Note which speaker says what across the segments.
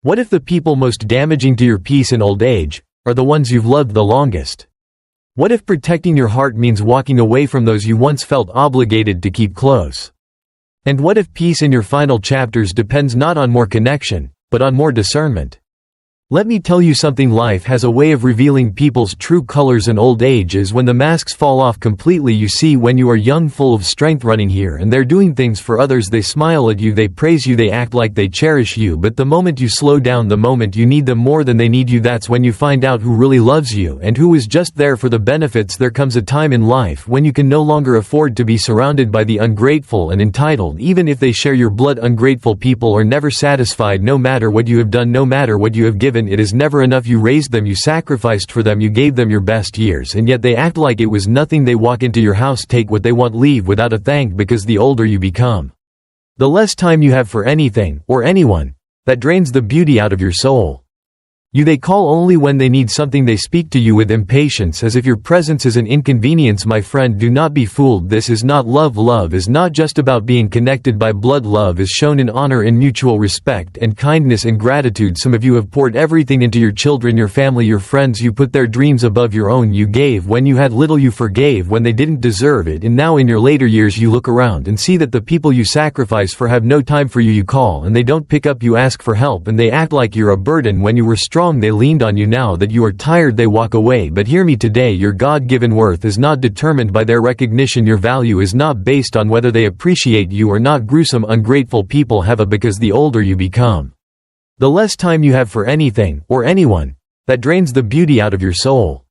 Speaker 1: What if the people most damaging to your peace in old age are the ones you've loved the longest? What if protecting your heart means walking away from those you once felt obligated to keep close? And what if peace in your final chapters depends not on more connection, but on more discernment? Let me tell you something: life has a way of revealing people's true colors in old age. Is when the masks fall off completely. You see, when you are young, full of strength, running here and there, doing things for others, they smile at you, they praise you, they act like they cherish you. But the moment you slow down, the moment you need them more than they need you, that's when you find out who really loves you and who is just there for the benefits. There comes a time in life when you can no longer afford to be surrounded by the ungrateful and entitled. Even if they share your blood, ungrateful people are never satisfied. No matter what you have done, no matter what you have given, it is never enough. You raised them, you sacrificed for them, you gave them your best years, and yet they act like it was nothing. They walk into your house, take what they want, leave without a thank. Because the older you become, the less time you have for anything or anyone that drains the beauty out of your soul. They call only when they need something. They speak to you with impatience, as if your presence is an inconvenience. My friend, do not be fooled. This is not love. Love is not just about being connected by blood. Love is shown in honor, in mutual respect and kindness and gratitude. Some of you have poured everything into your children, your family, your friends. You put their dreams above your own. You gave when you had little. You forgave when they didn't deserve it. And now in your later years you look around and see that the people you sacrifice for have no time for you. You call and they don't pick up. You ask for help and they act like you're a burden. When you were strong, they leaned on you. Now that you are tired, they walk away. But hear me today, your God-given worth is not determined by their recognition. Your value is not based on whether they appreciate you or not. Gruesome, ungrateful people have it because the older you become, the less time you have for anything or anyone that drains the beauty out of your soul.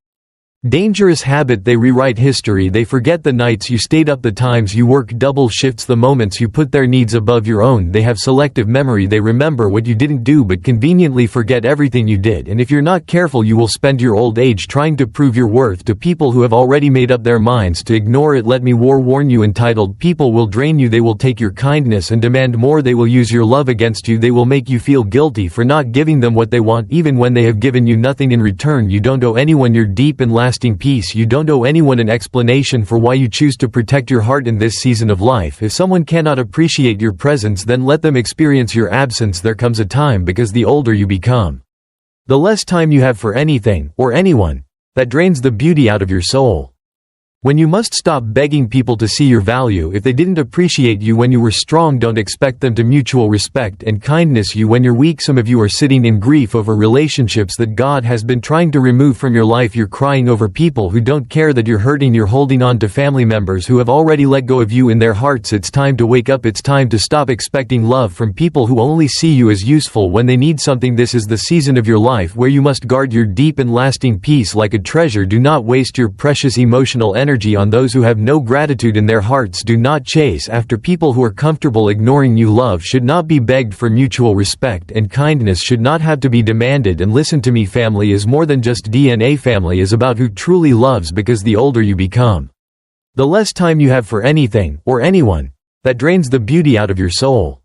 Speaker 1: Dangerous habit. They rewrite history. They forget the nights you stayed up, the times you worked double shifts, the moments you put their needs above your own. They have selective memory. They remember what you didn't do but conveniently forget everything you did. And if you're not careful, you will spend your old age trying to prove your worth to people who have already made up their minds to ignore it. Let me warn you, entitled people will drain you. They will take your kindness and demand more. They will use your love against you. They will make you feel guilty for not giving them what they want, even when they have given you nothing in return. You don't owe anyone your deep and lasting peace. You don't owe anyone an explanation for why you choose to protect your heart in this season of life. If someone cannot appreciate your presence, then let them experience your absence. There comes a time, because the older you become, the less time you have for anything or anyone that drains the beauty out of your soul. When you must stop begging people to see your value. If they didn't appreciate you when you were strong, don't expect them to mutual respect and kindness you when you're weak. Some of you are sitting in grief over relationships that God has been trying to remove from your life. You're crying over people who don't care that you're hurting. You're holding on to family members who have already let go of you in their hearts. It's time to wake up. It's time to stop expecting love from people who only see you as useful when they need something. This is the season of your life where you must guard your deep and lasting peace like a treasure. Do not waste your precious emotional energy on those who have no gratitude in their hearts. Do not chase after people who are comfortable ignoring you. Love should not be begged for. Mutual respect and kindness should not have to be demanded. And listen to me, family is more than just DNA. Family is about who truly loves, because the older you become, the less time you have for anything or anyone that drains the beauty out of your soul.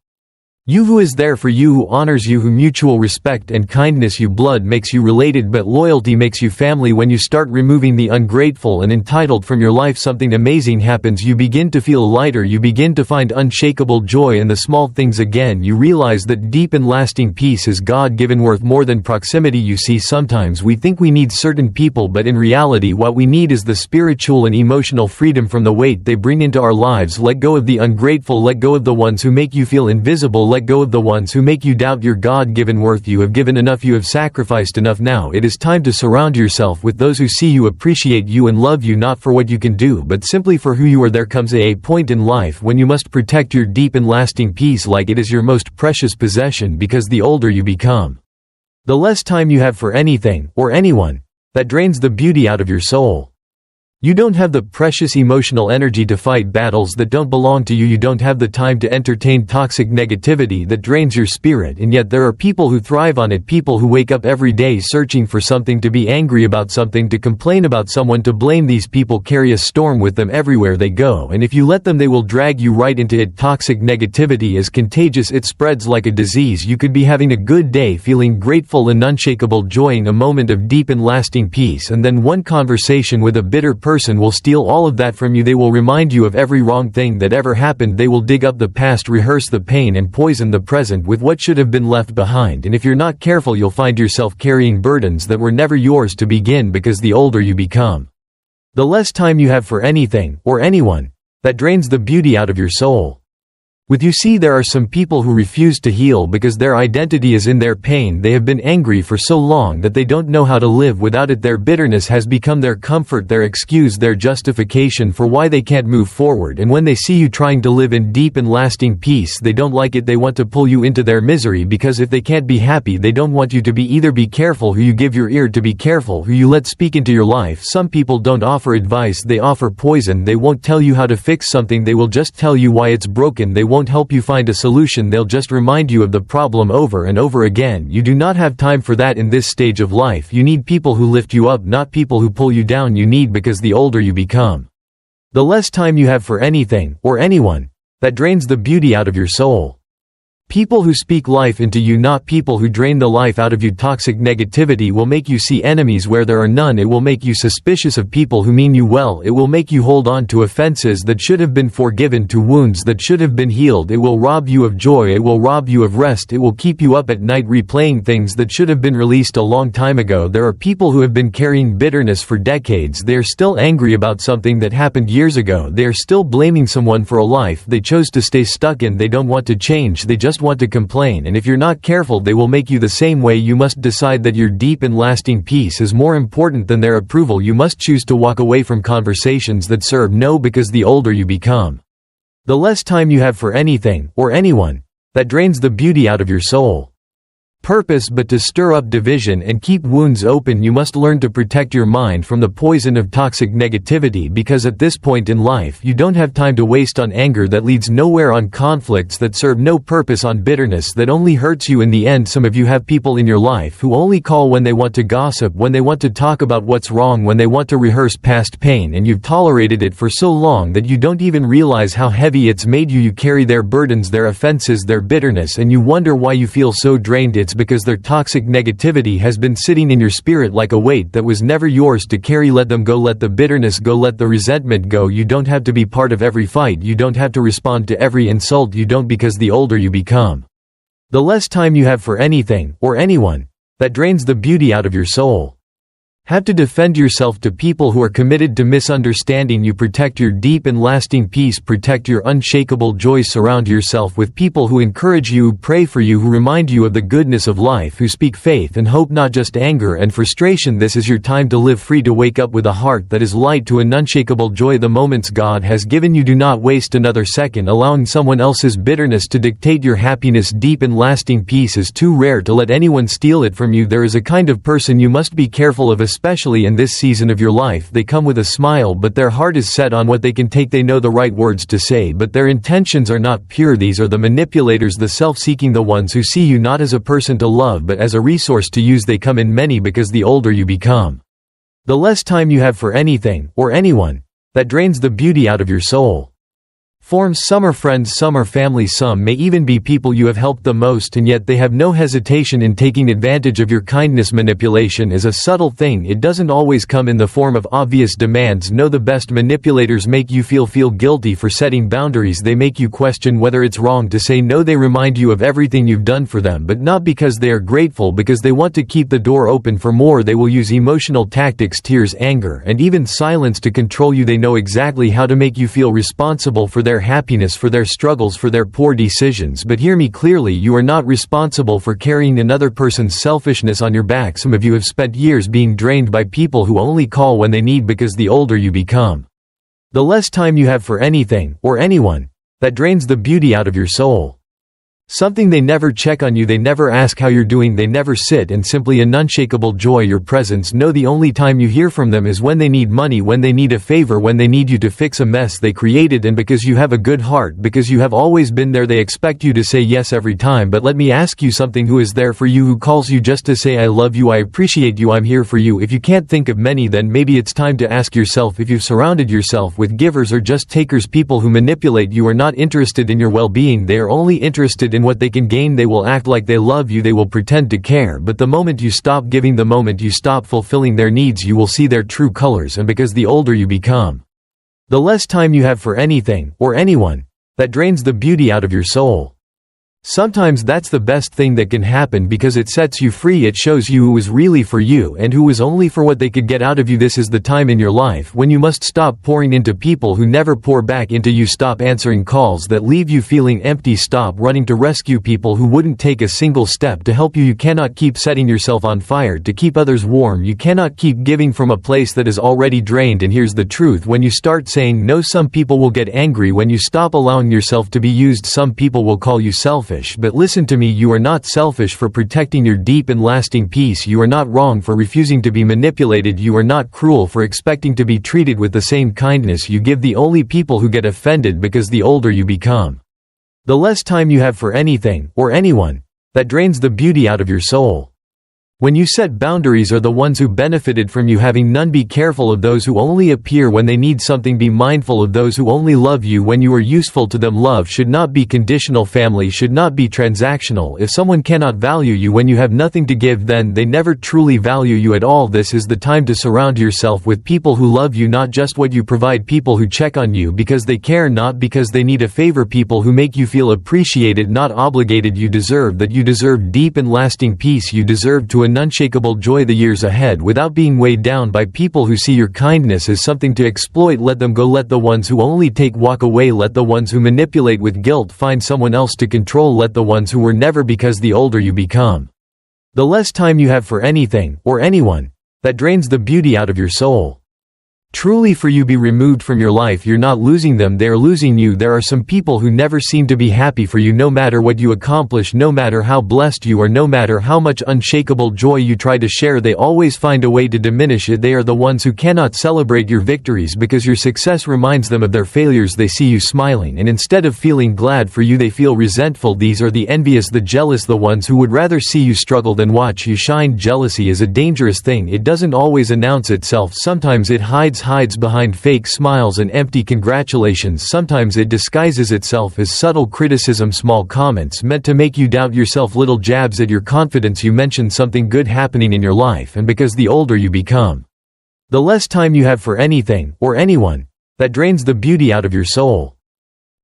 Speaker 1: You who is there for you, who honors you, who mutual respect and kindness you. Blood makes you related, but loyalty makes you family. When you start removing the ungrateful and entitled from your life, something amazing happens. You begin to feel lighter. You begin to find unshakable joy in the small things again. You realize that deep and lasting peace is God-given worth more than proximity. You see, sometimes we think we need certain people, but in reality what we need is the spiritual and emotional freedom from the weight they bring into our lives. Let go of the ungrateful. Let go of the ones who make you feel invisible. Let go of the ones who make you doubt your God-given worth. You have given enough. You have sacrificed enough. Now it is time to surround yourself with those who see you, appreciate you, and love you, not for what you can do, but simply for who you are. There comes a point in life when you must protect your deep and lasting peace like it is your most precious possession, because the older you become, the less time you have for anything or anyone that drains the beauty out of your soul. You don't have the precious emotional energy to fight battles that don't belong to you. You don't have the time to entertain toxic negativity that drains your spirit, and yet there are people who thrive on it. People who wake up every day searching for something to be angry about, something to complain about, someone to blame. These people carry a storm with them everywhere they go, and if you let them, they will drag you right into it. Toxic negativity is contagious. It spreads like a disease. You could be having a good day, feeling grateful and unshakable, enjoying a moment of deep and lasting peace, and then one conversation with a bitter person person will steal all of that from you. They will remind you of every wrong thing that ever happened. They will dig up the past, rehearse the pain, and poison the present with what should have been left behind. And if you're not careful, you'll find yourself carrying burdens that were never yours to begin, because the older you become, the less time you have for anything, or anyone, that drains the beauty out of your soul. You see, there are some people who refuse to heal because their identity is in their pain. They have been angry for so long that they don't know how to live without it. Their bitterness has become their comfort, their excuse, their justification for why they can't move forward. And when they see you trying to live in deep and lasting peace, they don't like it. They want to pull you into their misery, because if they can't be happy, they don't want you to be either. Be careful who you give your ear to. Be careful who you let speak into your life. Some people don't offer advice, they offer poison. They won't tell you how to fix something, they will just tell you why it's broken. They won't help you find a solution, they'll just remind you of the problem over and over again. You do not have time for that in this stage of life. You need people who lift you up, not people who pull you down. You need, because the older you become, the less time you have for anything, or anyone, that drains the beauty out of your soul. People who speak life into you, not people who drain the life out of you. Toxic negativity will make you see enemies where there are none. It will make you suspicious of people who mean you well. It will make you hold on to offenses that should have been forgiven, to wounds that should have been healed. It will rob you of joy. It will rob you of rest. It will keep you up at night replaying things that should have been released a long time ago. There are people who have been carrying bitterness for decades. They are still angry about something that happened years ago. They are still blaming someone for a life they chose to stay stuck in. They don't want to change. They just want to complain, and if you're not careful, they will make you the same way. You must decide that your deep and lasting peace is more important than their approval. You must choose to walk away from conversations that serve no, because the older you become, the less time you have for anything, or anyone, that drains the beauty out of your soul. Purpose but to stir up division and keep wounds open. You must learn to protect your mind from the poison of toxic negativity, because at this point in life you don't have time to waste on anger that leads nowhere, on conflicts that serve no purpose, on bitterness that only hurts you in the end. Some of you have people in your life who only call when they want to gossip, when they want to talk about what's wrong, when they want to rehearse past pain, and you've tolerated it for so long that you don't even realize how heavy it's made you. You carry their burdens, their offenses, their bitterness, and you wonder why you feel so drained. It's because their toxic negativity has been sitting in your spirit like a weight that was never yours to carry. Let them go. Let the bitterness go. Let the resentment go. You don't have to be part of every fight. You don't have to respond to every insult. You don't, because the older you become, the less time you have for anything, or anyone, that drains the beauty out of your soul. Have to defend yourself to people who are committed to misunderstanding you. Protect your deep and lasting peace. Protect your unshakable joy. Surround yourself with people who encourage you, who pray for you, who remind you of the goodness of life, who speak faith and hope, not just anger and frustration. This is your time to live free, to wake up with a heart that is light, to an unshakable joy. The moments God has given you, do not waste another second allowing someone else's bitterness to dictate your happiness. Deep and lasting peace is too rare to let anyone steal it from you. There is a kind of person you must be careful of, especially in this season of your life. They come with a smile, but their heart is set on what they can take. They know the right words to say, but their intentions are not pure. These are the manipulators, the self-seeking, the ones who see you not as a person to love but as a resource to use. They come in many, because the older you become, the less time you have for anything, or anyone, that drains the beauty out of your soul. Forms. Some are friends, some are family, some may even be people you have helped the most, and yet they have no hesitation in taking advantage of your kindness. Manipulation is a subtle thing. It doesn't always come in the form of obvious demands. No, the best manipulators make you feel guilty for setting boundaries. They make you question whether it's wrong to say no. They remind you of everything you've done for them, but not because they are grateful, because they want to keep the door open for more. They will use emotional tactics, tears, anger, and even silence to control you. They know exactly how to make you feel responsible for their happiness, for their struggles, for their poor decisions. But hear me clearly, you are not responsible for carrying another person's selfishness on your back. Some of you have spent years being drained by people who only call when they need, because the older you become, the less time you have for anything, or anyone, that drains the beauty out of your soul. Something. They never check on you, they never ask how you're doing, they never sit and simply an unshakable joy your presence. No, the only time you hear from them is when they need money, when they need a favor, when they need you to fix a mess they created. And because you have a good heart, because you have always been there, they expect you to say yes every time. But let me ask you something: who is there for you, who calls you just to say I love you, I appreciate you, I'm here for you? If you can't think of many, then maybe it's time to ask yourself if you've surrounded yourself with givers or just takers. People who manipulate you are not interested in your well-being, they are only interested interested in what they can gain. They will act like they love you, they will pretend to care, but the moment you stop giving, the moment you stop fulfilling their needs, you will see their true colors. And because the older you become, the less time you have for anything, or anyone, that drains the beauty out of your soul. Sometimes that's the best thing that can happen because it sets you free. It shows you who was really for you and who was only for what they could get out of you. This is the time in your life when you must stop pouring into people who never pour back into you. Stop answering calls that leave you feeling empty. Stop running to rescue people who wouldn't take a single step to help you. You cannot keep setting yourself on fire to keep others warm. You cannot keep giving from a place that is already drained. And here's the truth: when you start saying no, some people will get angry. When you stop allowing yourself to be used, some people will call you selfish. But listen to me, you are not selfish for protecting your deep and lasting peace. You are not wrong for refusing to be manipulated. You are not cruel for expecting to be treated with the same kindness you give. The only people who get offended because the older you become, the less time you have for anything, or anyone, that drains the beauty out of your soul. When you set boundaries are the ones who benefited from you having none. Be careful of those who only appear when they need something. Be mindful of those who only love you when you are useful to them. Love should not be conditional. Family should not be transactional. If someone cannot value you when you have nothing to give, then they never truly value you at all. This is the time to surround yourself with people who love you, not just what you provide. People who check on you because they care, not because they need a favor. People who make you feel appreciated, not obligated. You deserve that. You deserve deep and lasting peace. You deserve to unshakable joy the years ahead without being weighed down by people who see your kindness as something to exploit. Let them go. Let the ones who only take walk away. Let the ones who manipulate with guilt find someone else to control. Let the ones who were never, because the older you become, the less time you have for anything, or anyone, that drains the beauty out of your soul. Truly for you be removed from your life. You're not losing them, they're losing you. There are some people who never seem to be happy for you. No matter what you accomplish, no matter how blessed you are, no matter how much unshakable joy you try to share, they always find a way to diminish it. They are the ones who cannot celebrate your victories because your success reminds them of their failures. They see you smiling, and instead of feeling glad for you, they feel resentful. These are the envious, the jealous, the ones who would rather see you struggle than watch you shine. Jealousy is a dangerous thing. It doesn't always announce itself. Sometimes it hides behind fake smiles and empty congratulations. Sometimes it disguises itself as subtle criticism, small comments meant to make you doubt yourself, little jabs at your confidence. You mention something good happening in your life, and because the older you become, the less time you have for anything, or anyone, that drains the beauty out of your soul.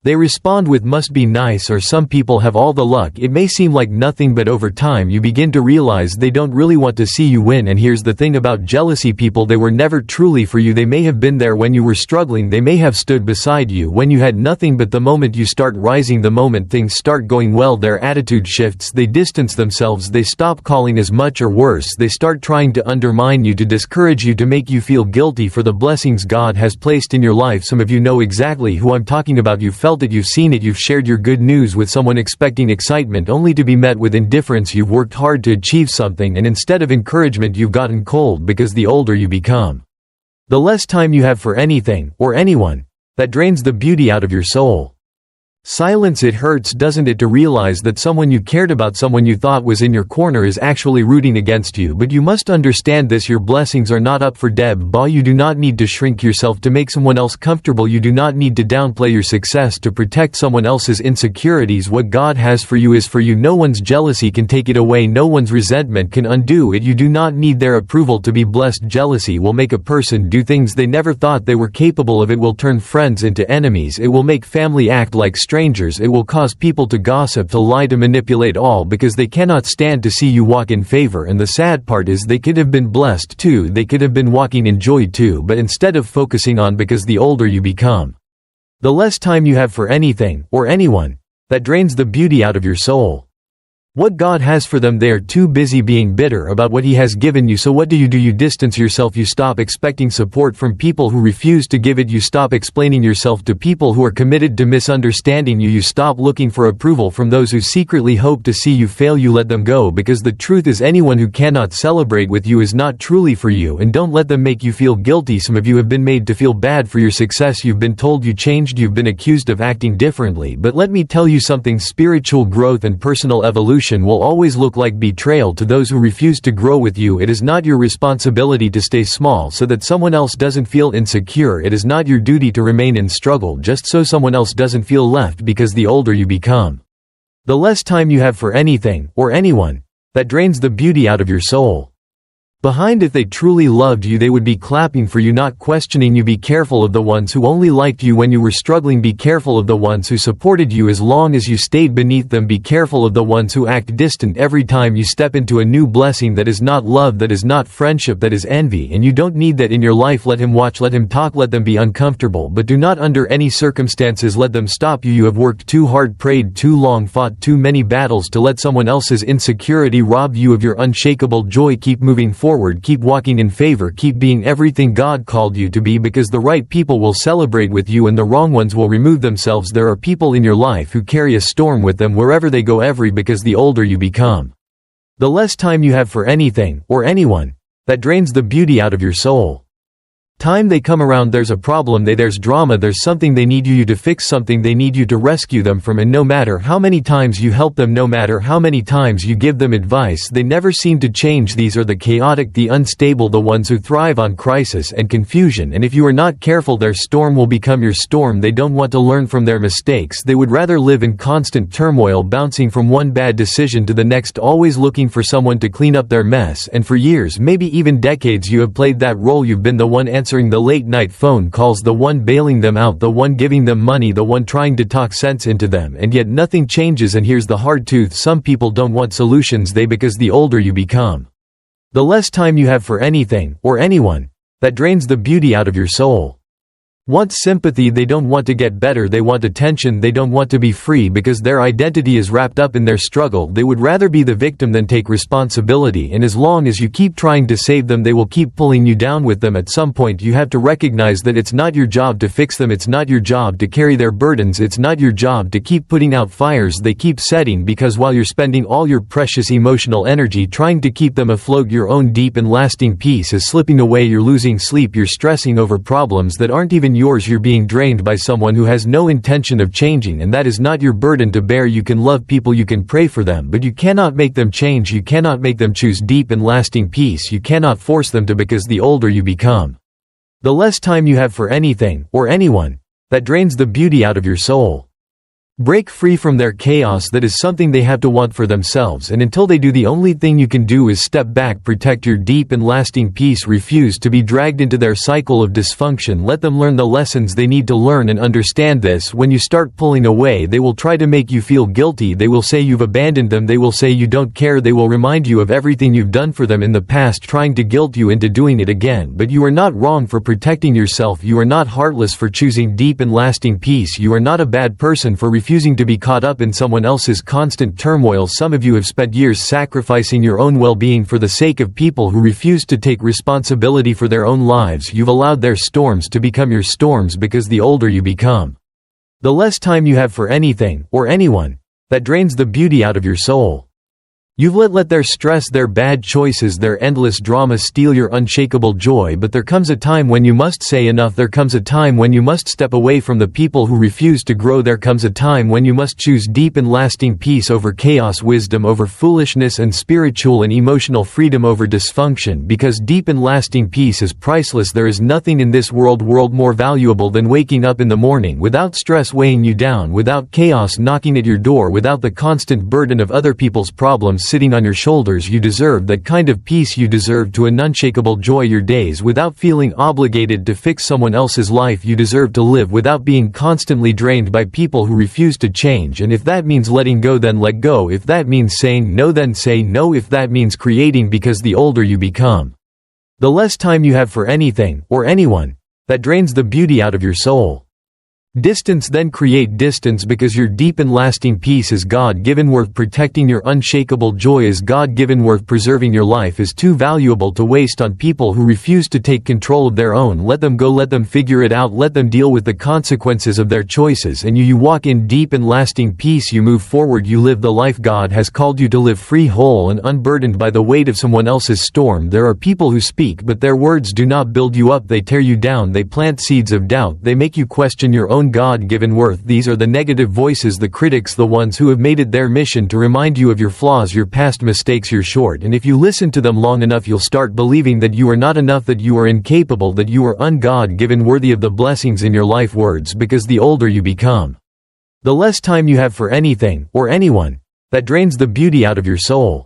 Speaker 1: They respond with "must be nice," or "some people have all the luck." It may seem like nothing, but over time you begin to realize they don't really want to see you win. And here's the thing about jealousy people: they were never truly for you. They may have been there when you were struggling, they may have stood beside you when you had nothing, but the moment you start rising, the moment things start going well, their attitude shifts. They distance themselves, they stop calling as much, or worse, they start trying to undermine you, to discourage you, to make you feel guilty for the blessings God has placed in your life. Some of you know exactly who I'm talking about. You felt it, you've seen it. You've shared your good news with someone expecting excitement only to be met with indifference. You've worked hard to achieve something, and instead of encouragement you've gotten cold. Because the older you become, the less time you have for anything, or anyone, that drains the beauty out of your soul. Silence. It hurts, doesn't it, to realize that someone you cared about, someone you thought was in your corner, is actually rooting against you. But you must understand this: your blessings are not up for debate. You do not need to shrink yourself to make someone else comfortable. You do not need to downplay your success to protect someone else's insecurities. What God has for you is for you. No one's jealousy can take it away. No one's resentment can undo it. You do not need their approval to be blessed. Jealousy will make a person do things they never thought they were capable of. It will turn friends into enemies. It will make family act like strangers. It will cause people to gossip, to lie, to manipulate, all because they cannot stand to see you walk in favor. And the sad part is they could have been blessed too. They could have been walking in joy too. But instead of focusing on, because the older you become, the less time you have for anything, or anyone, that drains the beauty out of your soul. What God has for them, they are too busy being bitter about what He has given you. So what do? You distance yourself. You stop expecting support from people who refuse to give it. You stop explaining yourself to people who are committed to misunderstanding you. You stop looking for approval from those who secretly hope to see you fail. You let them go, because the truth is, anyone who cannot celebrate with you is not truly for you. And don't let them make you feel guilty. Some of you have been made to feel bad for your success. You've been told you changed. You've been accused of acting differently. But let me tell you something: spiritual growth and personal evolution will always look like betrayal to those who refuse to grow with you. It is not your responsibility to stay small so that someone else doesn't feel insecure. It is not your duty to remain in struggle just so someone else doesn't feel left. Because the older you become, The less time you have for anything, or anyone, that drains the beauty out of your soul. Behind, if they truly loved you, they would be clapping for you, not questioning you. Be careful of the ones who only liked you when you were struggling. Be careful of the ones who supported you as long as you stayed beneath them. Be careful of the ones who act distant every time you step into a new blessing. That is not love, that is not friendship, that is envy, and you don't need that in your life. Let him watch, let him talk, let them be uncomfortable, but do not under any circumstances let them stop you. You have worked too hard, prayed too long, fought too many battles to let someone else's insecurity rob you of your unshakable joy. Keep moving forward, keep walking in favor, keep being everything God called you to be, because the right people will celebrate with you and the wrong ones will remove themselves. There are people in your life who carry a storm with them wherever they go. Because the older you become, the less time you have for anything, or anyone, that drains the beauty out of your soul. Time they come around, there's a problem, there's drama, there's something they need you to fix, something they need you to rescue them from, and no matter how many times you help them, no matter how many times you give them advice, they never seem to change. These are the chaotic, the unstable, the ones who thrive on crisis and confusion, and if you are not careful, their storm will become your storm. They don't want to learn from their mistakes. They would rather live in constant turmoil, bouncing from one bad decision to the next, always looking for someone to clean up their mess, and for years, maybe even decades, you have played that role. You've been the one answering the late-night phone calls, the one bailing them out, the one giving them money, the one trying to talk sense into them, and yet nothing changes. And here's the hard truth: some people don't want solutions, because the older you become, the less time you have for anything, or anyone, that drains the beauty out of your soul. Want sympathy, they don't want to get better, they want attention, they don't want to be free because their identity is wrapped up in their struggle. They would rather be the victim than take responsibility, and as long as you keep trying to save them, they will keep pulling you down with them. At some point you have to recognize that it's not your job to fix them, it's not your job to carry their burdens, it's not your job to keep putting out fires they keep setting, because while you're spending all your precious emotional energy trying to keep them afloat, your own deep and lasting peace is slipping away. You're losing sleep, you're stressing over problems that aren't even yours. You're being drained by someone who has no intention of changing, and that is not your burden to bear. You can love people, you can pray for them, but you cannot make them change. You cannot make them choose deep and lasting peace. You cannot force them to, because the older you become, the less time you have for anything, or anyone, that drains the beauty out of your soul. Break free from their chaos. That is something they have to want for themselves, and until they do, the only thing you can do is step back, protect your deep and lasting peace, refuse to be dragged into their cycle of dysfunction. Let them learn the lessons they need to learn and understand this. When you start pulling away, they will try to make you feel guilty. They will say you've abandoned them. They will say you don't care. They will remind you of everything you've done for them in the past, trying to guilt you into doing it again. But you are not wrong for protecting yourself. You are not heartless for choosing deep and lasting peace. You are not a bad person for refusing to be caught up in someone else's constant turmoil. Some of you have spent years sacrificing your own well-being for the sake of people who refuse to take responsibility for their own lives. You've allowed their storms to become your storms, because the older you become, the less time you have for anything, or anyone, that drains the beauty out of your soul. You've let their stress, their bad choices, their endless drama steal your unshakable joy. But there comes a time when you must say enough. There comes a time when you must step away from the people who refuse to grow. There comes a time when you must choose deep and lasting peace over chaos, wisdom over foolishness, and spiritual and emotional freedom over dysfunction, because deep and lasting peace is priceless. There is nothing in this world more valuable than waking up in the morning without stress weighing you down, without chaos knocking at your door, without the constant burden of other people's problems sitting on your shoulders. You deserve that kind of peace. You deserve to unshakable joy your days without feeling obligated to fix someone else's life. You deserve to live without being constantly drained by people who refuse to change. And if that means letting go, then let go. If that means saying no, then say no. If that means creating, because the older you become, the less time you have for anything, or anyone, that drains the beauty out of your soul. Distance, then create distance, because your deep and lasting peace is God-given worth. Protecting your unshakable joy is God-given worth. Preserving your life is too valuable to waste on people who refuse to take control of their own. Let them go, let them figure it out, let them deal with the consequences of their choices, and you walk in deep and lasting peace. You move forward, you live the life God has called you to live, free, whole, and unburdened by the weight of someone else's storm. There are people who speak, but their words do not build you up. They tear you down. They plant seeds of doubt. They make you question your own God-given worth. These are the negative voices, the critics, the ones who have made it their mission to remind you of your flaws, your past mistakes, your short. And if you listen to them long enough, you'll start believing that you are not enough, that you are incapable, that you are un-God-given, worthy of the blessings in your life. Words, because the older you become, The less time you have for anything, or anyone, that drains the beauty out of your soul.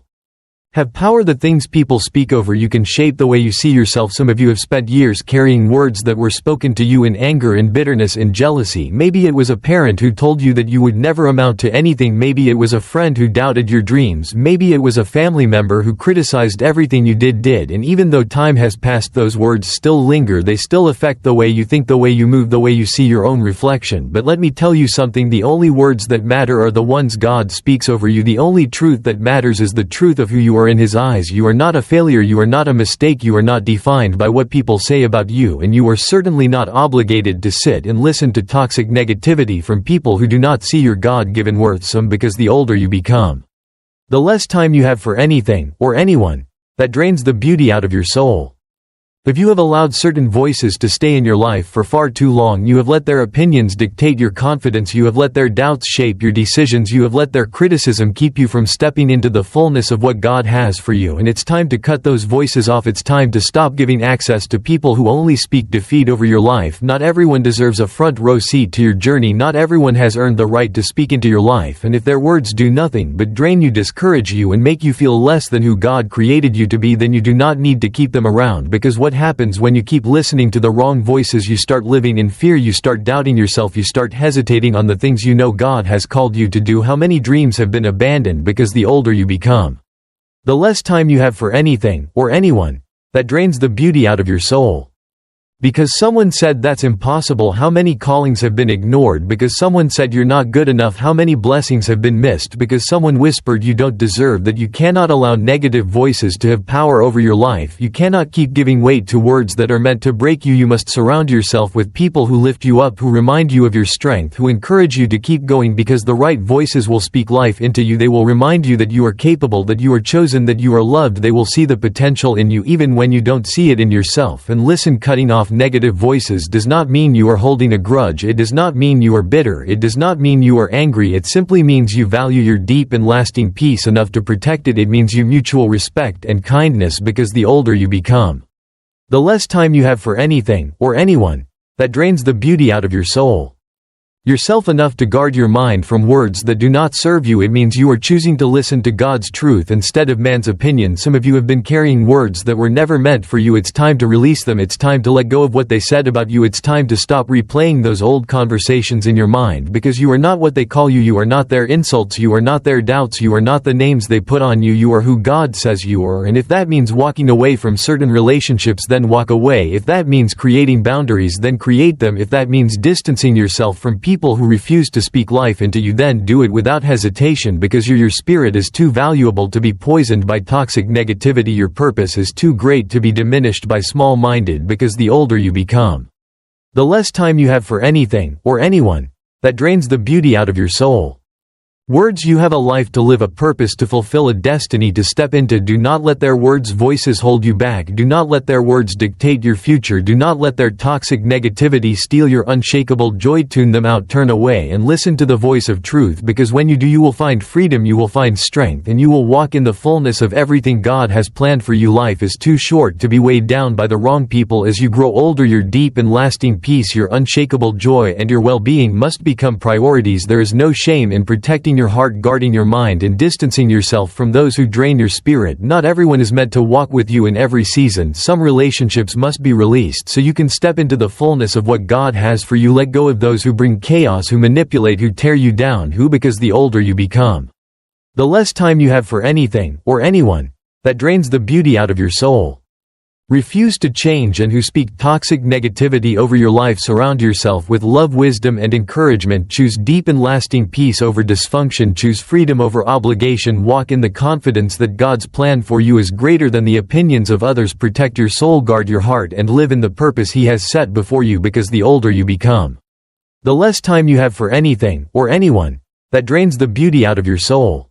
Speaker 1: Have power. The things people speak over you can shape the way you see yourself. Some of you have spent years carrying words that were spoken to you in anger, in bitterness, in jealousy. Maybe it was a parent who told you that you would never amount to anything. Maybe it was a friend who doubted your dreams. Maybe it was a family member who criticized everything you did. And even though time has passed, those words still linger. They still affect the way you think, the way you move, the way you see your own reflection. But let me tell you something, the only words that matter are the ones God speaks over you. The only truth that matters is the truth of who you are in His eyes. You are not a failure, you are not a mistake, you are not defined by what people say about you, and you are certainly not obligated to sit and listen to toxic negativity from people who do not see your God-given worth. Because the older you become, the less time you have for anything, or anyone, that drains the beauty out of your soul. If you have allowed certain voices to stay in your life for far too long, you have let their opinions dictate your confidence, you have let their doubts shape your decisions, you have let their criticism keep you from stepping into the fullness of what God has for you, and it's time to cut those voices off. It's time to stop giving access to people who only speak defeat over your life. Not everyone deserves a front row seat to your journey. Not everyone has earned the right to speak into your life, and if their words do nothing but drain you, discourage you, and make you feel less than who God created you to be, then you do not need to keep them around. Because what happens when you keep listening to the wrong voices? You start living in fear, you start doubting yourself, you start hesitating on the things you know God has called you to do. How many dreams have been abandoned because the older you become, the less time you have for anything, or anyone, that drains the beauty out of your soul. Because someone said that's impossible. How many callings have been ignored because someone said you're not good enough? How many blessings have been missed because someone whispered you don't deserve that? You cannot allow negative voices to have power over your life. You cannot keep giving weight to words that are meant to break you. You must surround yourself with people who lift you up, who remind you of your strength, who encourage you to keep going, because the right voices will speak life into you. They will remind you that you are capable, that you are chosen, that you are loved. They will see the potential in you even when you don't see it in yourself. And listen, cutting off negative voices does not mean you are holding a grudge. It does not mean you are bitter. It does not mean you are angry. It simply means you value your deep and lasting peace enough to protect it. It means you mutual respect and kindness. Because the older you become, the less time you have for anything, or anyone, that drains the beauty out of your soul. Yourself enough to guard your mind from words that do not serve you. It means you are choosing to listen to God's truth instead of man's opinion. Some of you have been carrying words that were never meant for you. It's time to release them. It's time to let go of what they said about you. It's time to stop replaying those old conversations in your mind, because you are not what they call you. You are not their insults. You are not their doubts. You are not the names they put on you. You are who God says you are. And if that means walking away from certain relationships, then walk away. If that means creating boundaries, then create them. If that means distancing yourself from people who refuse to speak life into you, then do it without hesitation, because your spirit is too valuable to be poisoned by toxic negativity. Your purpose is too great to be diminished by small-minded. Because the older you become, the less time you have for anything, or anyone, that drains the beauty out of your soul. Words: you have a life to live, a purpose to fulfill, a destiny to step into. Do not let their words' voices hold you back. Do not let their words dictate your future. Do not let their toxic negativity steal your unshakable joy. Tune them out, turn away, and listen to the voice of truth, because when you do, you will find freedom, you will find strength, and you will walk in the fullness of everything God has planned for you. Life is too short to be weighed down by the wrong people. As you grow older, your deep and lasting peace, your unshakable joy, and your well-being must become priorities. There is no shame in protecting your heart, guarding your mind, and distancing yourself from those who drain your spirit. Not everyone is meant to walk with you in every season. Some relationships must be released so you can step into the fullness of what God has for you. Let go of those who bring chaos, who manipulate, who tear you down, because the older you become, the less time you have for anything, or anyone, that drains the beauty out of your soul. Refuse to change and who speak toxic negativity over your life. Surround yourself with love, wisdom, and encouragement. Choose deep and lasting peace over dysfunction. Choose freedom over obligation. Walk in the confidence that God's plan for you is greater than the opinions of others. Protect your soul, guard your heart, and live in the purpose He has set before you. Because the older you become, the less time you have for anything, or anyone, that drains the beauty out of your soul.